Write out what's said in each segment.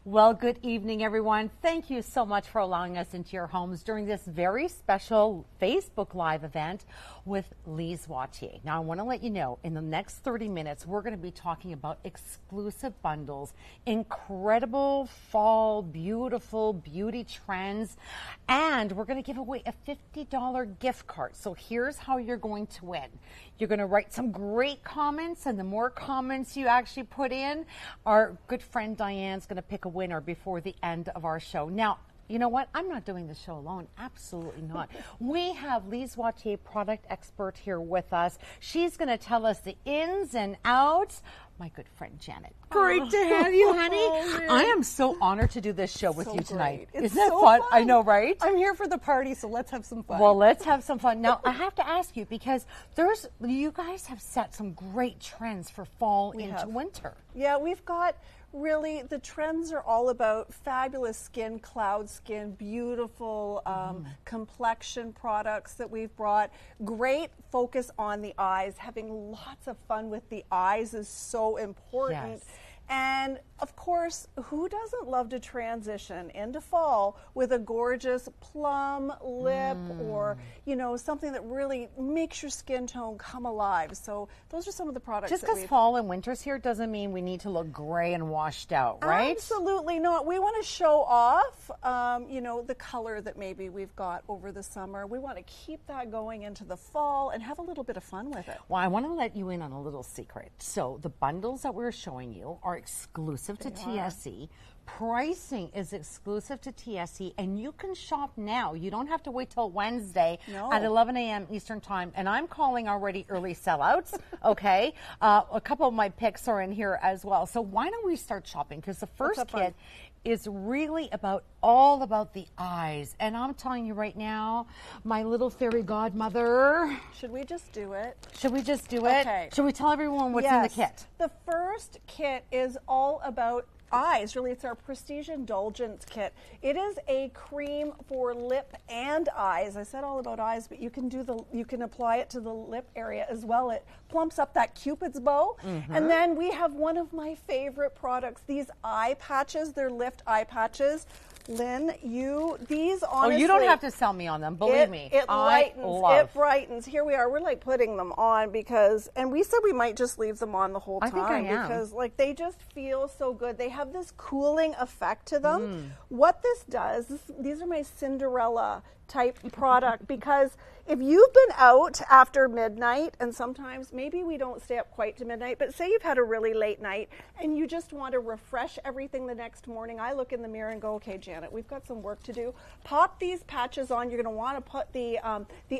Well, good evening, everyone. Thank you so much for allowing us into your homes during this very special Facebook Live event with Lise Watier. Now, I want to let you know, in the next 30 minutes, we're going to be talking about exclusive bundles, incredible fall, beautiful beauty trends, and we're going to give away a $50 gift card. So here's how you're going to win. You're going to write some great comments, and the more comments you actually put in, our good friend Diane's going to pick a winner before the end of our show. Now, you know what? I'm not doing the show alone. Absolutely not. We have Lise Watier, product expert, here with us. She's going to tell us the ins and outs. My good friend Janet. Great to have you, honey. I am so honored to do this show with you tonight. Isn't that fun? I know, right? I'm here for the party, so let's have some fun. Well, let's have some fun. Now, I have to ask you, because you guys have set some great trends for fall into winter. Yeah, we've got really, the trends are all about fabulous skin, cloud skin, beautiful complexion products that we've brought. Great focus on the eyes. Having lots of fun with the eyes is so important. Yes. And of course, who doesn't love to transition into fall with a gorgeous plum lip or, you know, something that really makes your skin tone come alive. So those are some of the products. Just because fall and winter's here doesn't mean we need to look gray and washed out, right? Absolutely not. We want to show off, you know, the color that maybe we've got over the summer. We want to keep that going into the fall and have a little bit of fun with it. Well, I want to let you in on a little secret. So the bundles that we're showing you are exclusive to TSC. Pricing is exclusive to TSC, and you can shop now. You don't have to wait till Wednesday at 11 a.m. Eastern Time. And I'm calling already early sellouts, okay? A couple of my picks are in here as well. So why don't we start shopping? Because the first kit is really all about the eyes. And I'm telling you right now, my little fairy godmother. Should we just do it? Should we just do it? Okay. Should we tell everyone what's in the kit? The first kit is all about eyes. Really, it's our Prestige Indulgence Kit. It is a cream for lip and eyes. I said all about eyes, but you can apply it to the lip area as well. It plumps up that Cupid's bow. And then we have one of my favorite products, these eye patches. They're Lift eye patches. Lynn, these honestly... Oh, you don't have to sell me on them, believe me. It lightens, it brightens. Here we are, we're like putting them on because, and we said we might just leave them on the whole time. I think I am. Because like they just feel so good. They have this cooling effect to them. What this does, these are my Cinderella type product, because if you've been out after midnight, and sometimes maybe we don't stay up quite to midnight, but say you've had a really late night and you just want to refresh everything the next morning, I look in the mirror and go, okay, Janet, we've got some work to do. Pop these patches on. You're going to want to put the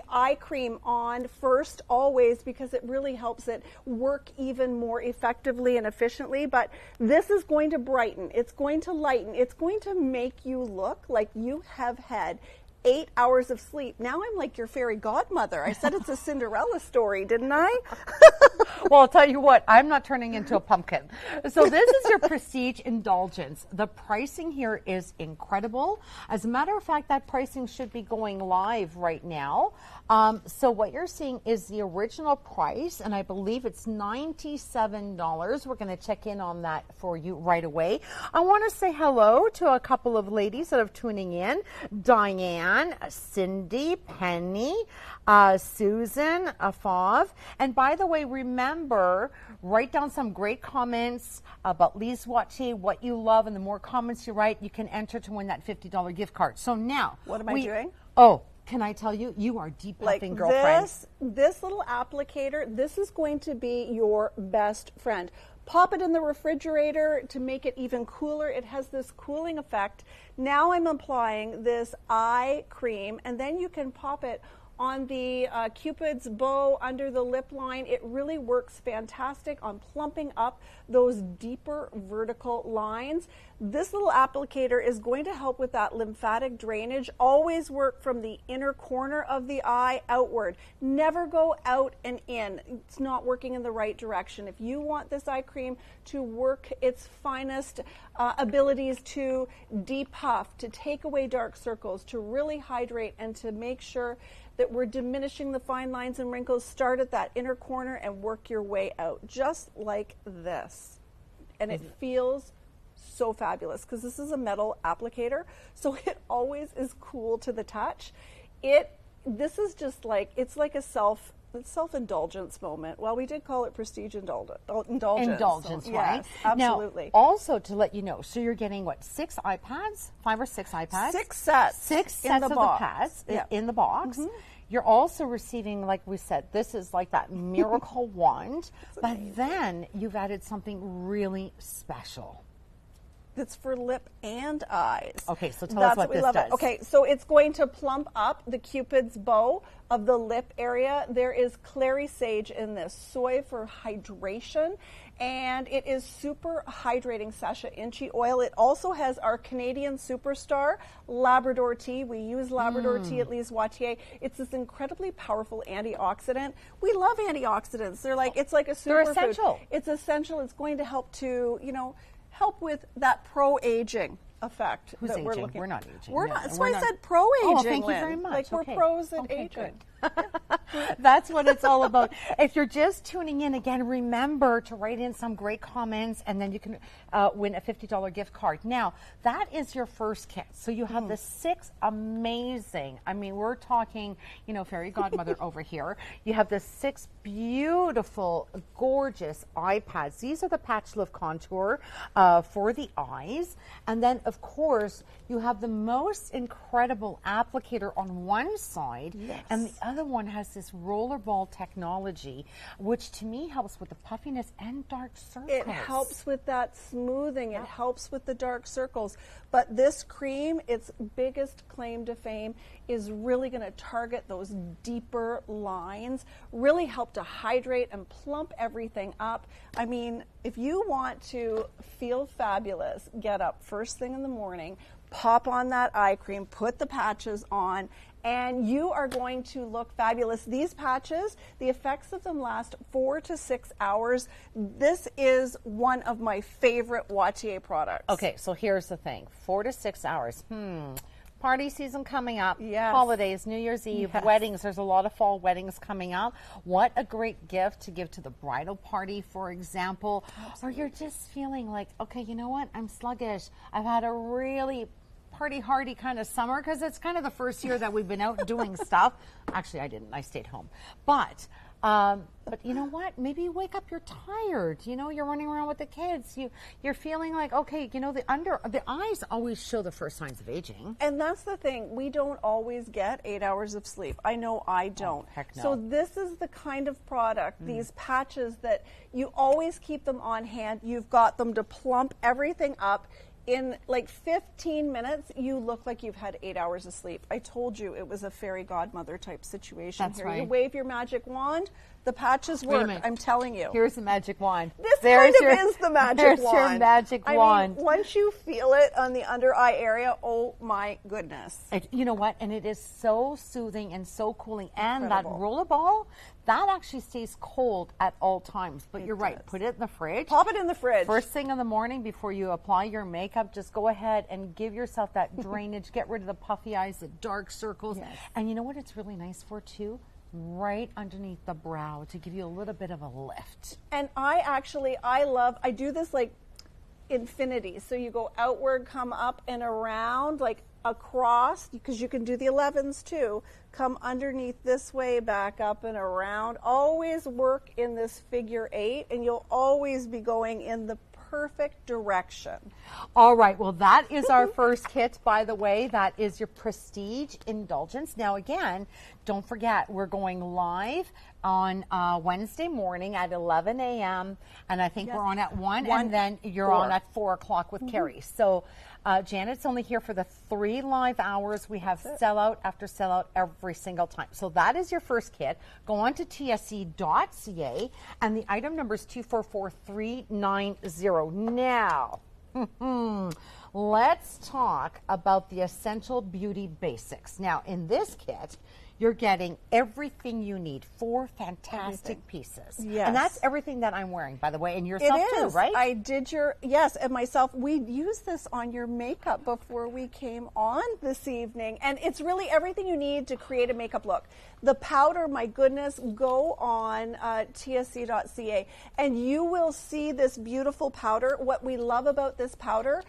eye cream on first always, because it really helps it work even more effectively and efficiently. But this is going to brighten. It's going to lighten. It's going to make you look like you have had 8 hours of sleep. Now I'm like your fairy godmother. I said it's a Cinderella story, didn't I? Well, I'll tell you what, I'm not turning into a pumpkin. So this is your Prestige Indulgence. The pricing here is incredible. As a matter of fact, that pricing should be going live right now. So what you're seeing is the original price, and I believe it's $97. We're going to check in on that for you right away. I want to say hello to a couple of ladies that are tuning in. Diane, Cindy, Penny, Susan, Fav. And by the way, remember, write down some great comments about Lise Watier, what you love, and the more comments you write, you can enter to win that $50 gift card. So now, what am I doing? Oh, can I tell you, you are depuffing, girlfriend. This little applicator, this is going to be your best friend. Pop it in the refrigerator to make it even cooler. It has this cooling effect. Now I'm applying this eye cream, and then you can pop it on the Cupid's bow under the lip line. It really works fantastic on plumping up those deeper vertical lines. This little applicator is going to help with that lymphatic drainage. Always work from the inner corner of the eye outward. Never go out and in. It's not working in the right direction. If you want this eye cream to work its finest abilities to depuff, to take away dark circles, to really hydrate, and to make sure that we're diminishing the fine lines and wrinkles, start at that inner corner and work your way out, just like this. And it feels so fabulous because this is a metal applicator, so it always is cool to the touch. This is just like, it's like a self-indulgence moment. Well, we did call it prestige indulgence. Indulgence, so, right? Yes, absolutely. Now, also to let you know, so you're getting what, 5 or 6 iPads? 6 sets. 6 in sets the of box. the pads Yeah. in the box. You're also receiving, like we said, this is like that miracle wand, but then you've added something really special. That's for lip and eyes. Okay, so tell That's us what we this love does. It. Okay, so it's going to plump up the Cupid's bow of the lip area. There is clary sage in this, soy for hydration, and it is super hydrating sachet inchi oil. It also has our Canadian superstar Labrador tea. We use Labrador tea at Lise Watier. It's this incredibly powerful antioxidant. We love antioxidants. They're like, it's like a superfood. They're essential. It's essential. It's going to help to, help with that pro-aging effect. Who's that aging? We're looking. We're not aging. We're No, not. That's we're why not. I said pro-aging. Oh, thank you Lynn. very much. Like we're Okay. pros at Okay, aging. good. That's what it's all about. If you're just tuning in, again, remember to write in some great comments, and then you can win a $50 gift card. Now, that is your first kit. So you have the 6 amazing, I mean, we're talking, fairy godmother over here. You have the 6 beautiful, gorgeous iPads. These are the Patch Lift Contour for the eyes. And then, of course, you have the most incredible applicator on one side, and the other one has this rollerball technology, which to me helps with the puffiness and dark circles. It helps with that smoothing. It helps with the dark circles. But this cream, its biggest claim to fame, is really going to target those deeper lines, really help to hydrate and plump everything up. I mean, if you want to feel fabulous, get up first thing in the morning, pop on that eye cream, put the patches on, and you are going to look fabulous. These patches, the effects of them last 4 to 6 hours. This is one of my favorite Watier products. Okay, so here's the thing. 4 to 6 hours. Party season coming up. Yes. Holidays, New Year's Eve, weddings. There's a lot of fall weddings coming up. What a great gift to give to the bridal party, for example. Absolutely. Or you're just feeling like, okay, you know what? I'm sluggish. I've had a really party hardy kind of summer because it's kind of the first year that we've been out doing stuff. Actually, I didn't. I stayed home. But you know what? Maybe you wake up, you're tired. You're running around with the kids. You're feeling like, okay, the eyes always show the first signs of aging. And that's the thing. We don't always get 8 hours of sleep. I know I don't. Oh, heck no. So this is the kind of product, these patches, that you always keep them on hand. You've got them to plump everything up. In like 15 minutes, you look like you've had 8 hours of sleep. I told you it was a fairy godmother type situation. That's here. right. You wave your magic wand, the patches Wait a work. minute. I'm telling you. Here's the magic wand. This There's kind of is the magic wand. There's your magic wand. Mean, once you feel it on the under eye area, oh my goodness. You know what? And it is so soothing and so cooling. And that Incredible. rollerball, that actually stays cold at all times. But you're right. does. Put it in the fridge. Pop it in the fridge. First thing in the morning before you apply your makeup, just go ahead and give yourself that drainage. Get rid of the puffy eyes, the dark circles. Yes. And you know what it's really nice for too? Right underneath the brow to give you a little bit of a lift. And I do this like infinity. So you go outward, come up and around, like across, because you can do the 11s too. Come underneath this way, back up and around. Always work in this figure 8, and you'll always be going in the perfect direction. All right. Well, that is our first kit, by the way. That is your Prestige Indulgence. Now, again, don't forget, we're going live on Wednesday morning at 11 a.m. And I think we're on at 1, and then you're 4. on at 4 o'clock with Carrie. So Janet's only here for the 3 live hours. We have sellout after sellout every single time. So that is your first kit. Go on to tsc.ca, and the item number is 244390. Now, let's talk about the Essential Beauty Basics. Now, in this kit, you're getting everything you need. 4 fantastic pieces. Yes. And that's everything that I'm wearing, by the way, and It yourself too, is. right? I did yes, and myself. We used this on your makeup before we came on this evening, and it's really everything you need to create a makeup look. The powder, my goodness, go on tsc.ca, and you will see this beautiful powder. What we love about this powder,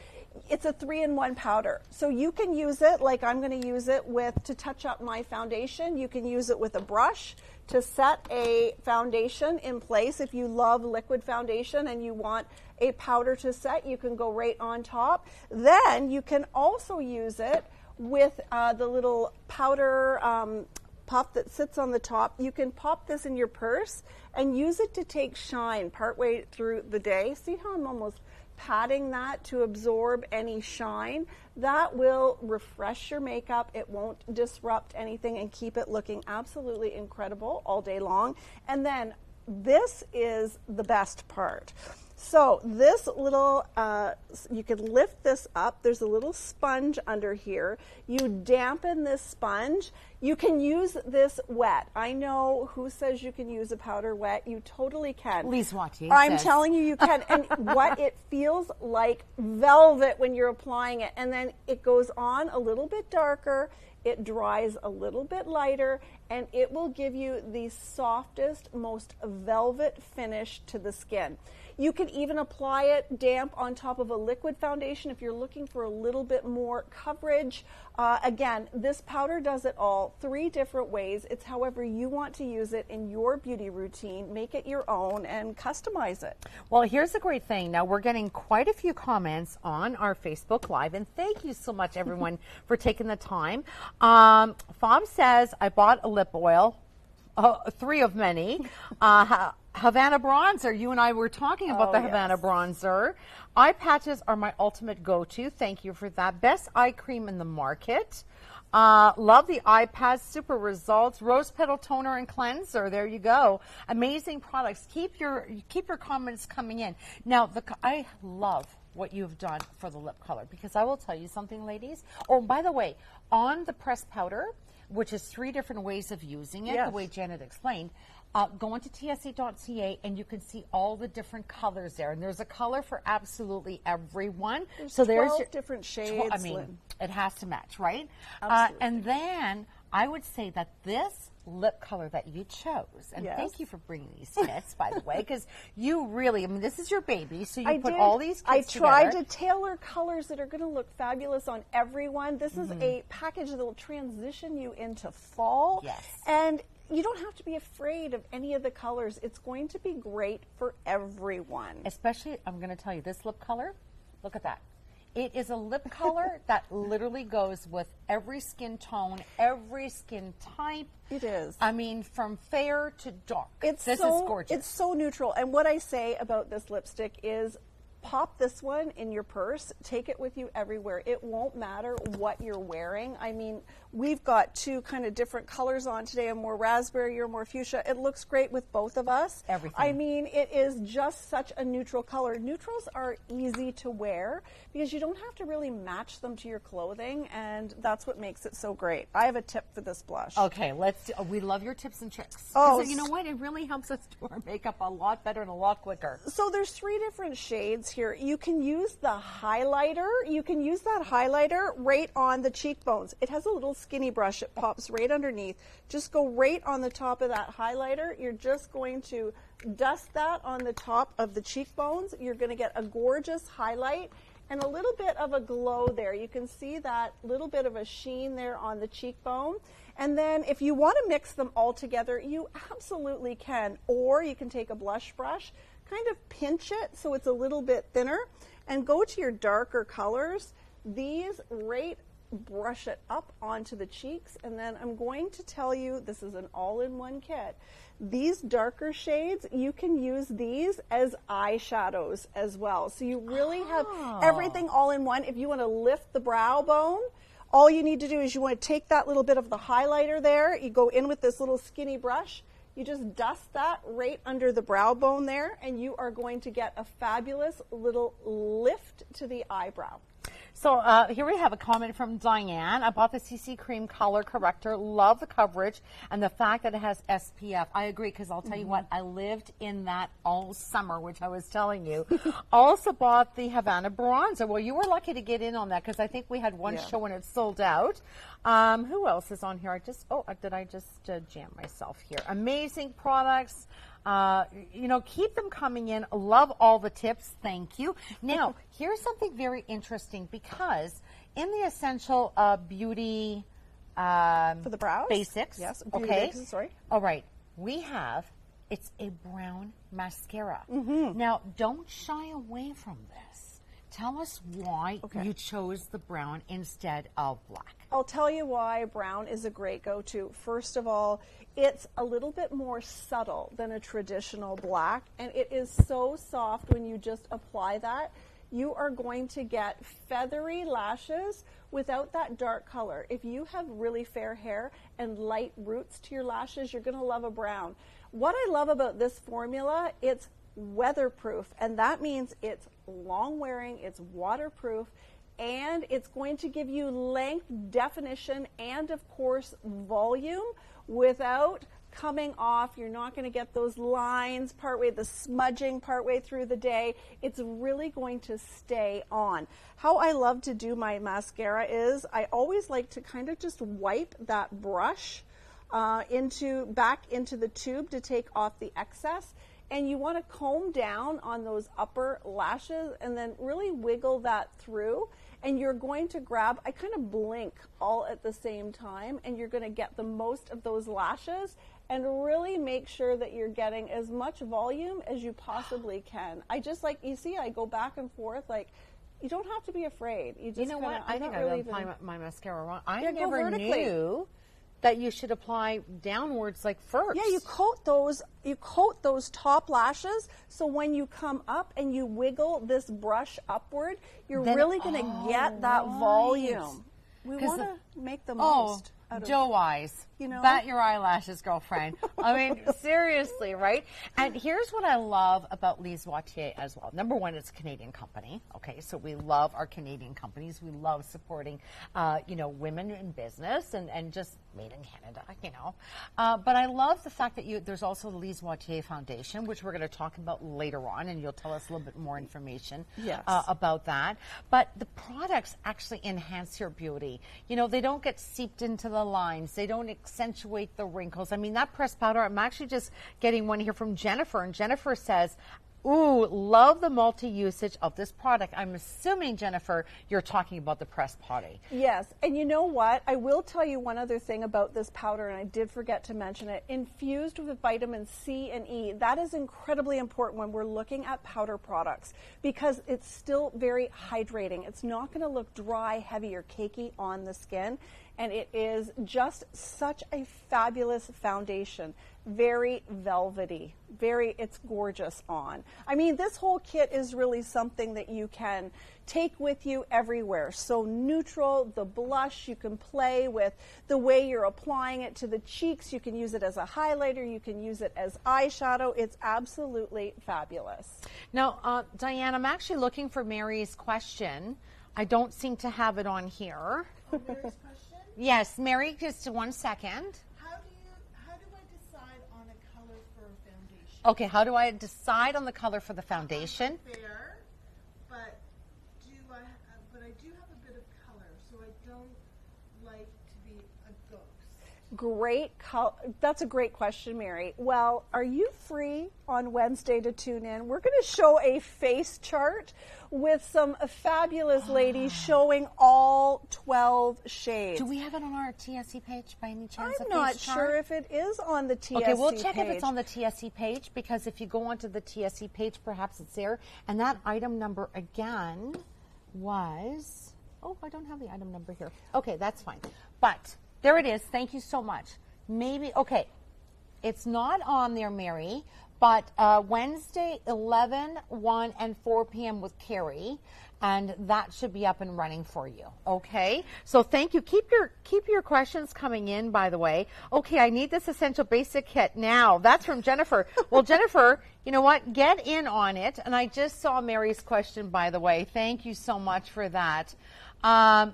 it's a 3-in-1 powder. So you can use it like I'm going to use it to touch up my foundation. You can use it with a brush to set a foundation in place. If you love liquid foundation and you want a powder to set, you can go right on top. Then you can also use it with the little powder puff that sits on the top. You can pop this in your purse and use it to take shine partway through the day. See how I'm almost patting that to absorb any shine? That will refresh your makeup. It won't disrupt anything and keep it looking absolutely incredible all day long. And then this is the best part. So this little, you can lift this up. There's a little sponge under here. You dampen this sponge. You can use this wet. I know who says you can use a powder wet. You totally can. Lise Wattier I'm says. telling you, you can. And what it feels like velvet when you're applying it. And then it goes on a little bit darker. It dries a little bit lighter, and it will give you the softest, most velvet finish to the skin. You can even apply it damp on top of a liquid foundation if you're looking for a little bit more coverage. Again, this powder does it all 3 different ways. It's however you want to use it in your beauty routine. Make it your own and customize it. Well, here's the great thing. Now, we're getting quite a few comments on our Facebook Live, and thank you so much, everyone, for taking the time. Fom says, I bought a lip oil, 3 of many. Havana bronzer. You and I were talking about the Havana bronzer. Eye patches are my ultimate go-to. Thank you for that. Best eye cream in the market. Love the eye pads. Super results. Rose petal toner and cleanser. There you go. Amazing products. Keep your comments coming in. Now, I love what you've done for the lip color, because I will tell you something, ladies. Oh, by the way, on the pressed powder, which is 3 different ways of using it, the way Janet explained, go into tsc.ca and you can see all the different colors there. And there's a color for absolutely everyone. There's 12 different shades. I mean, it has to match, right? Absolutely. And then I would say that this lip color that you chose, and thank you for bringing these kits, by the way, because you really, I mean, this is your baby, so you put all these kits together. I tried to tailor colors that are going to look fabulous on everyone. This is a package that will transition you into fall. Yes. And you don't have to be afraid of any of the colors. It's going to be great for everyone. Especially, I'm going to tell you, this lip color, look at that. It is a lip color that literally goes with every skin tone, every skin type. It is. I mean, from fair to dark. This is gorgeous. It's so neutral. And what I say about this lipstick is, pop this one in your purse. Take it with you everywhere. It won't matter what you're wearing. I mean, we've got 2 kind of different colors on today, a more raspberry or more fuchsia. It looks great with both of us. Everything. I mean, it is just such a neutral color. Neutrals are easy to wear because you don't have to really match them to your clothing, and that's what makes it so great. I have a tip for this blush. Okay, we love your tips and tricks. Oh, you know what? It really helps us do our makeup a lot better and a lot quicker. So there's 3 different shades here. You can use the highlighter. You can use that highlighter right on the cheekbones. It has a little skinny brush. It pops right underneath. Just go right on the top of that highlighter. You're just going to dust that on the top of the cheekbones. You're going to get a gorgeous highlight and a little bit of a glow there. You can see that little bit of a sheen there on the cheekbone. And then if you want to mix them all together, you absolutely can. Or you can take a blush brush, kind of pinch it so it's a little bit thinner, and go to your darker colors. These brush it up onto the cheeks, and then I'm going to tell you, this is an all-in-one kit. These darker shades, you can use these as eyeshadows as well. So you really have everything all in one. If you want to lift the brow bone, all you need to do is you want to take that little bit of the highlighter there, you go in with this little skinny brush, you just dust that right under the brow bone there, and you are going to get a fabulous little lift to the eyebrow. So here we have a comment from Diane. I bought the CC Cream Color Corrector. Love the coverage and the fact that it has SPF. I agree, because I'll tell you what, I lived in that all summer, which I was telling you. Also bought the Havana Bronzer. Well, you were lucky to get in on that, because I think we had one show and it sold out. Who else is on here? Did I just jam myself here? Amazing products. Keep them coming in. Love all the tips. Thank you. Now, here's something very interesting, because in the Essential Beauty For the brows? Basics. Yes. Beauty Okay. Basics, sorry. All right. It's a brown mascara. Now, don't shy away from this. Tell us why you chose the brown instead of black. I'll tell you why brown is a great go-to. First of all, it's a little bit more subtle than a traditional black, and it is so soft when you just apply that. You are going to get feathery lashes without that dark color. If you have really fair hair and light roots to your lashes, you're going to love a brown. What I love about this formula, it's weatherproof, and that means it's long wearing, it's waterproof, and it's going to give you length, definition, and of course volume without coming off. You're not going to get those lines partway, the smudging partway through the day. It's really going to stay on. How I love to do my mascara is I always like to kind of just wipe that brush back into the tube to take off the excess. And you want to comb down on those upper lashes and then really wiggle that through. And you're going to grab, I kind of blink all at the same time, and you're going to get the most of those lashes and really make sure that you're getting as much volume as you possibly can. I just you see, I go back and forth, you don't have to be afraid. You know what? I think I apply my mascara wrong. I go never vertically. knew that you should apply downwards first. Yeah, you coat those top lashes, so when you come up and you wiggle this brush upward, you're really going to get that volume. We want to make the most out of doe eyes. Bat your eyelashes, girlfriend. I mean, seriously, right? And here's what I love about Lise Watier as well. Number one, it's a Canadian company. Okay, so we love our Canadian companies. We love supporting, women in business and just made in Canada, But I love the fact that there's also the Lise Watier Foundation, which we're going to talk about later on, and you'll tell us a little bit more information about that. But the products actually enhance your beauty. They don't get seeped into the lines. They don't accentuate the wrinkles. I mean, that pressed powder, I'm actually just getting one here from Jennifer, and Jennifer says, ooh, love the multi-usage of this product. I'm assuming, Jennifer, you're talking about the pressed powder. Yes, and you know what? I will tell you one other thing about this powder, and I did forget to mention it. Infused with vitamin C and E. That is incredibly important when we're looking at powder products because it's still very hydrating. It's not going to look dry, heavy, or cakey on the skin. And it is just such a fabulous foundation. Very velvety. It's gorgeous on. I mean, this whole kit is really something that you can take with you everywhere. So neutral, the blush, you can play with the way you're applying it to the cheeks. You can use it as a highlighter. You can use it as eyeshadow. It's absolutely fabulous. Now, Diane, I'm actually looking for Mary's question. I don't seem to have it on here. Oh, Mary's question? Yes, Mary, just 1 second. How do I decide on a color for a foundation? Okay, how do I decide on the color for the foundation? Fair, but I do have a bit of color, so I don't like to be a ghost. That's a great question, Mary. Well, are you free on Wednesday to tune in? We're going to show a face chart with some fabulous ladies showing all 12 shades. Do we have it on our TSC page by any chance? I'm not sure if it is on the TSC page. Okay, we'll check if it's on the TSC page, because if you go onto the TSC page, perhaps it's there. And that item number again was, I don't have the item number here. Okay, that's fine. But there it is. Thank you so much. Okay, it's not on there, Mary, but Wednesday, 11, 1, and 4 p.m. with Carrie. and that should be up and running for you. Okay, so thank you. Keep your questions coming in, by the way. Okay, I need this essential basic kit now. That's from Jennifer. Well, Jennifer, you know what? Get in on it. And I just saw Mary's question, by the way. Thank you so much for that.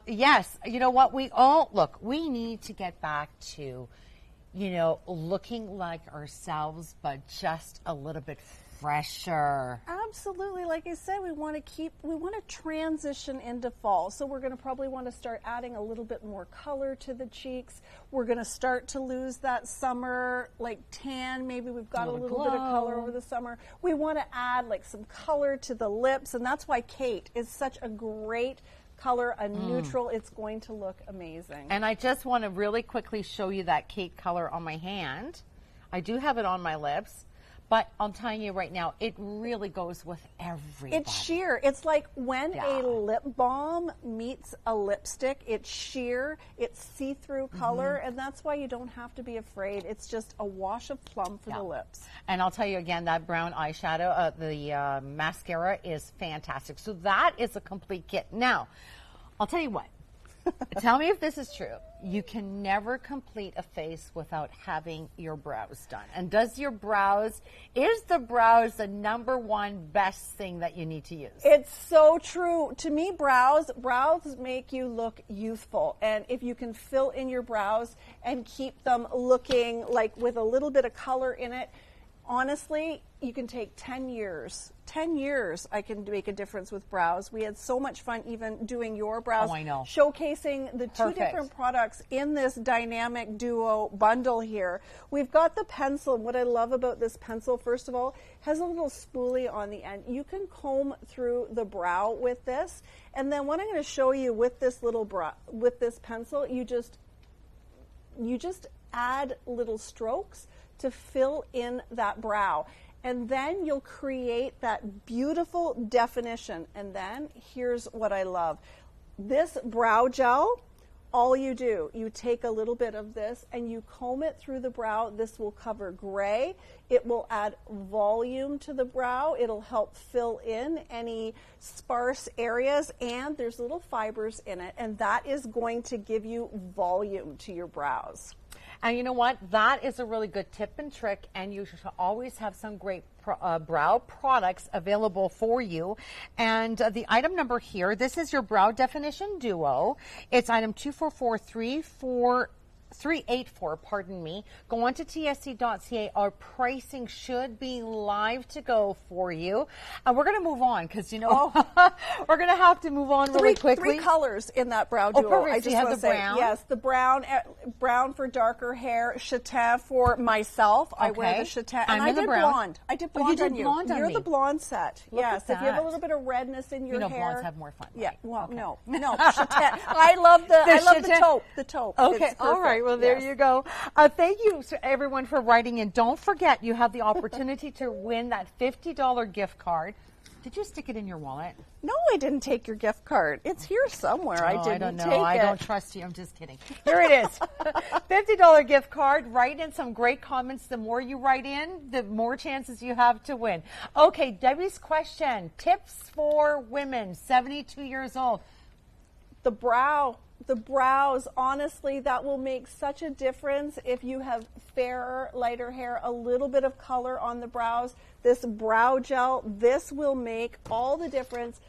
Yes, you know what? We need to get back to, looking like ourselves, but just a little bit fresher. Absolutely. Like I said, we want to transition into fall. So we're going to probably want to start adding a little bit more color to the cheeks. We're going to start to lose that summer tan. Maybe we've got a little bit of color over the summer. We want to add some color to the lips. And that's why Kate is such a great color, a neutral. It's going to look amazing. And I just want to really quickly show you that Kate color on my hand. I do have it on my lips. But I'm telling you right now, it really goes with everybody. It's sheer. It's like when a lip balm meets a lipstick. It's sheer. It's see-through color, and that's why you don't have to be afraid. It's just a wash of plum for the lips. And I'll tell you again, that brown eyeshadow, the mascara is fantastic. So that is a complete kit. Now, I'll tell you what. Tell me if this is true. You can never complete a face without having your brows done. And is the brows the number one best thing that you need to use? It's so true. To me, brows make you look youthful. And if you can fill in your brows and keep them looking with a little bit of color in it, honestly, you can take 10 years. 10 years I can make a difference with brows. We had so much fun even doing your brows. Oh, I know. Showcasing the two different products in this dynamic duo bundle here. We've got the pencil. What I love about this pencil, first of all, has a little spoolie on the end. You can comb through the brow with this. And then what I'm going to show you with this with this pencil, you just add little strokes to fill in that brow. And then you'll create that beautiful definition. And then here's what I love. This brow gel, all you do, you take a little bit of this and you comb it through the brow. This will cover gray. It will add volume to the brow. It'll help fill in any sparse areas, and there's little fibers in it, and that is going to give you volume to your brows. And you know what? That is a really good tip and trick, and you should always have some great brow products available for you. And the item number here, this is your Brow Definition Duo. It's item 244384, pardon me. Go on to tsc.ca. Our pricing should be live to go for you. And we're going to move on because, we're going to have to move on really quickly. 3 colors in that brow duo. Perfect. I just want to say, brown. yes, the brown for darker hair, châtain for myself. I wear the châtain. And I did blonde. I did blonde on you. You're the blonde set. Yes, if you have a little bit of redness in your hair. Blondes have more fun. Yeah, well, no, châtain. I love the taupe. The taupe. Okay, all right. Well, there you go. Thank you, everyone, for writing in. Don't forget, you have the opportunity to win that $50 gift card. Did you stick it in your wallet? No, I didn't take your gift card. It's here somewhere. I didn't take it. I don't trust you. I'm just kidding. Here it is. $50 gift card. Write in some great comments. The more you write in, the more chances you have to win. Okay, Debbie's question. Tips for women 72 years old. The brows, honestly, that will make such a difference if you have fairer, lighter hair, a little bit of color on the brows. This brow gel, this will make all the difference.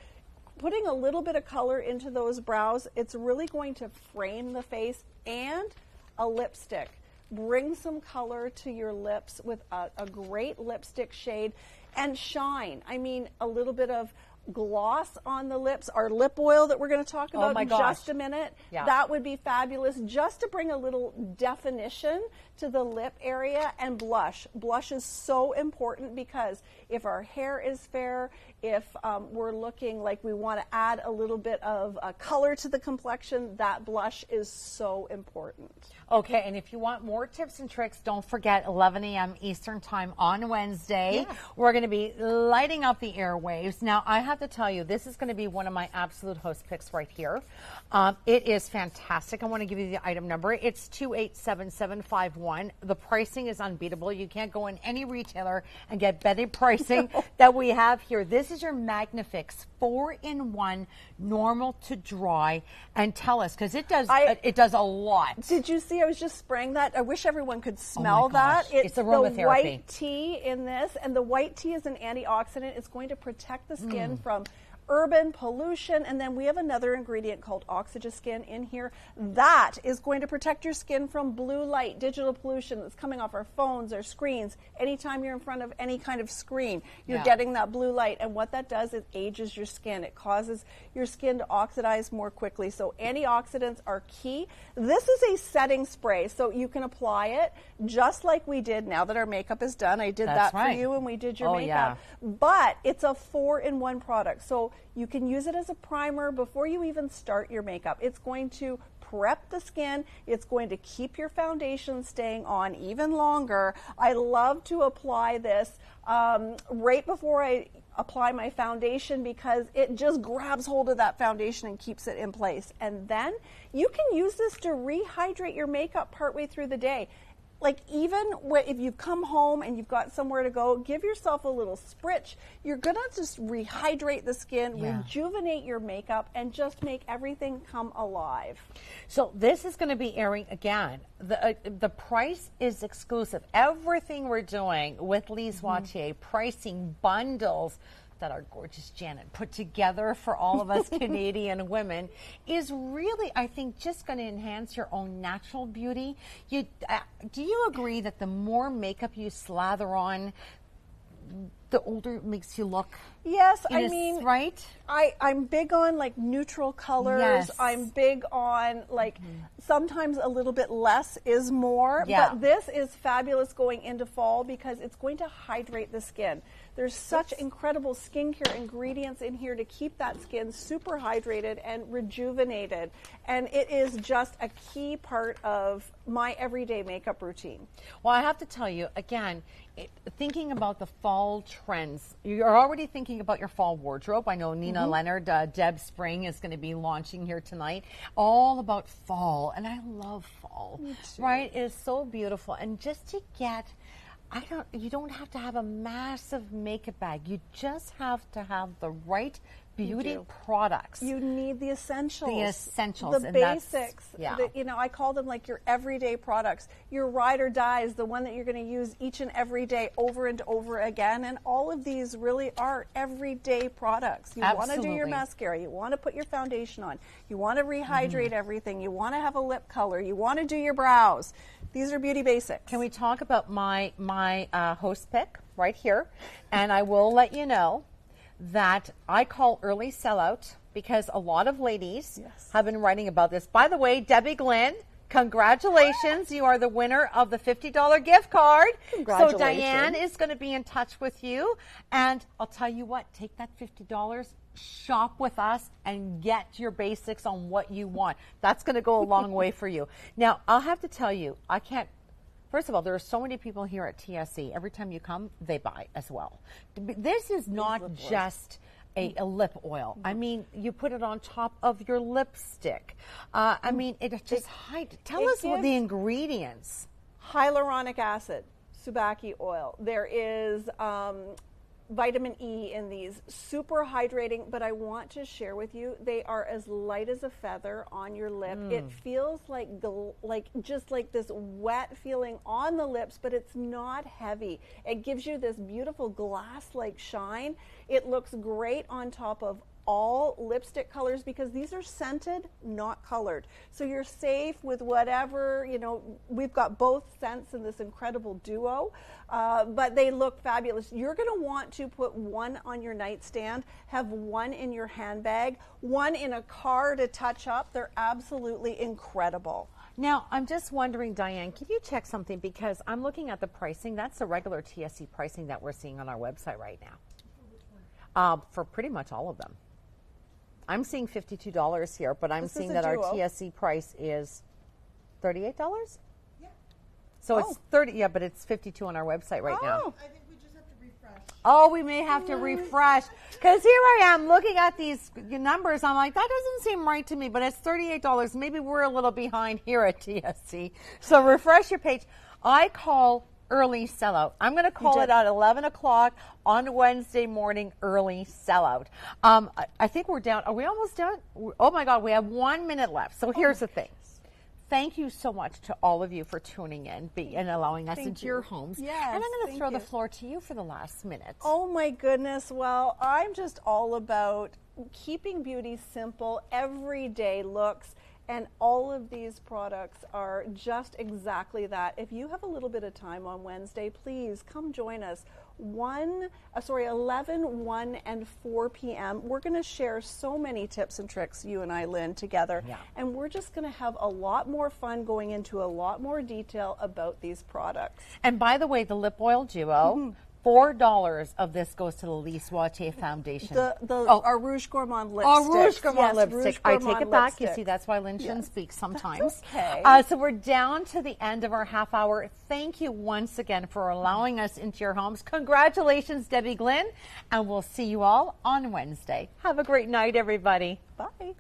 Putting a little bit of color into those brows, it's really going to frame the face. And a lipstick. Bring some color to your lips with a great lipstick shade and shine. I mean, a little bit of gloss on the lips, our lip oil that we're going to talk about in just a minute. Yeah. That would be fabulous, just to bring a little definition to the lip area. And blush. Blush is so important because if our hair is fair, if we're looking like we want to add a little bit of color to the complexion, that blush is so important. Okay, and if you want more tips and tricks, don't forget 11 a.m. Eastern Time on Wednesday. Yeah. We're going to be lighting up the airwaves. Now, I have to tell you, this is going to be one of my absolute host picks right here. It is fantastic. I want to give you the item number. It's 287751. The pricing is unbeatable. You can't go in any retailer and get better pricing that we have here. This is your Magnifix 4-in-1 normal to dry, and tell us, because it does a lot. Did you see I was just spraying that? I wish everyone could smell gosh. that. It's aromatherapy. The white tea in this, and the white tea is an antioxidant. It's going to protect the skin from urban pollution, and then we have another ingredient called Oxygen in here that is going to protect your skin from blue light, digital pollution that's coming off our phones, our screens. Anytime you're in front of any kind of screen, you're getting that blue light, and what that does is ages your skin. It causes your skin to oxidize more quickly, so antioxidants are key. This is a setting spray, so you can apply it just like we did now that our makeup is done. I did that for you when we did your makeup, but it's a 4-in-1 product, so you can use it as a primer before you even start your makeup. It's going to prep the skin. It's going to keep your foundation staying on even longer. I love to apply this right before I apply my foundation because it just grabs hold of that foundation and keeps it in place. And then you can use this to rehydrate your makeup partway through the day. Like even if you've come home and you've got somewhere to go, give yourself a little spritz. You're going to just rehydrate the skin, rejuvenate your makeup, and just make everything come alive. So this is going to be airing again. The price is exclusive. Everything we're doing with Lise Wattier, pricing bundles that our gorgeous Janet put together for all of us Canadian women is really, I think, just going to enhance your own natural beauty. Do you agree that the more makeup you slather on, the older it makes you look? Yes, I mean, right? I'm big on like neutral colors. Yes. I'm big on like sometimes a little bit less is more. Yeah. But this is fabulous going into fall because it's going to hydrate the skin. There's such incredible skincare ingredients in here to keep that skin super hydrated and rejuvenated. And it is just a key part of my everyday makeup routine. Well, I have to tell you, again, thinking about the fall trends, you're already thinking about your fall wardrobe. I know Nina Leonard, Deb Spring is going to be launching here tonight, all about fall. And I love fall, right? It is so beautiful. And just to get, you don't have to have a massive makeup bag. You just have to have the right beauty products. You need the essentials. The essentials. The basics. I call them like your everyday products. Your ride or die is the one that you're going to use each and every day over and over again. And all of these really are everyday products. You want to do your mascara. You want to put your foundation on. You want to rehydrate everything. You want to have a lip color. You want to do your brows. These are beauty basics. Can we talk about my host pick right here? And I will let you know that I call early sellout because a lot of ladies have been writing about this. By the way, Debbie Glenn, congratulations. You are the winner of the $50 gift card. Congratulations. So Diane is going to be in touch with you. And I'll tell you what, take that $50, shop with us, and get your basics on what you want. That's going to go a long way for you. Now, I'll have to tell you, first of all, there are so many people here at TSC. Every time you come, they buy as well. This is not just a lip oil. I mean, you put it on top of your lipstick. I mean, it just tell us what the ingredients. Hyaluronic acid, Subaki oil. There is vitamin E in these, super hydrating, but I want to share with you, they are as light as a feather on your lip. It feels like just like this wet feeling on the lips, but it's not heavy. It gives you this beautiful glass-like shine. It looks great on top of all lipstick colors because these are scented, not colored. So you're safe with whatever, we've got both scents in this incredible duo, but they look fabulous. You're going to want to put one on your nightstand, have one in your handbag, one in a car to touch up. They're absolutely incredible. Now, I'm just wondering, Diane, can you check something? Because I'm looking at the pricing. That's the regular TSC pricing that we're seeing on our website right now. For pretty much all of them. I'm seeing $52 here, but I'm seeing that our TSC price is $38? Yeah. So it's 30, but it's 52 on our website right now. I think we just have to refresh. Oh, we may have to refresh. Because here I am looking at these numbers. I'm like, that doesn't seem right to me, but it's $38. Maybe we're a little behind here at TSC. So refresh your page. I call early sellout. I'm going to call it at 11 o'clock on Wednesday morning, early sellout. I think we're down. Are we almost done? Oh my God, we have 1 minute left. So here's the thing. Thank you so much to all of you for tuning in and allowing us into your homes. Yes, and I'm going to throw the floor to you for the last minute. Oh my goodness. Well, I'm just all about keeping beauty simple, everyday looks. And all of these products are just exactly that. If you have a little bit of time on Wednesday, please come join us. 11, 1, and 4 p.m. We're going to share so many tips and tricks, you and I, Lynn, together. Yeah. And we're just going to have a lot more fun going into a lot more detail about these products. And by the way, the Lip Oil Duo, $4 of this goes to the Lise Wattier Foundation. Our Rouge Gourmand lipstick. Oh, Rouge Gourmand lipstick. Rouge I Gourmand take it back. lipstick. You see, that's why Lynn shouldn't speak sometimes. Okay. So we're down to the end of our half hour. Thank you once again for allowing us into your homes. Congratulations, Debbie Glynn. And we'll see you all on Wednesday. Have a great night, everybody. Bye.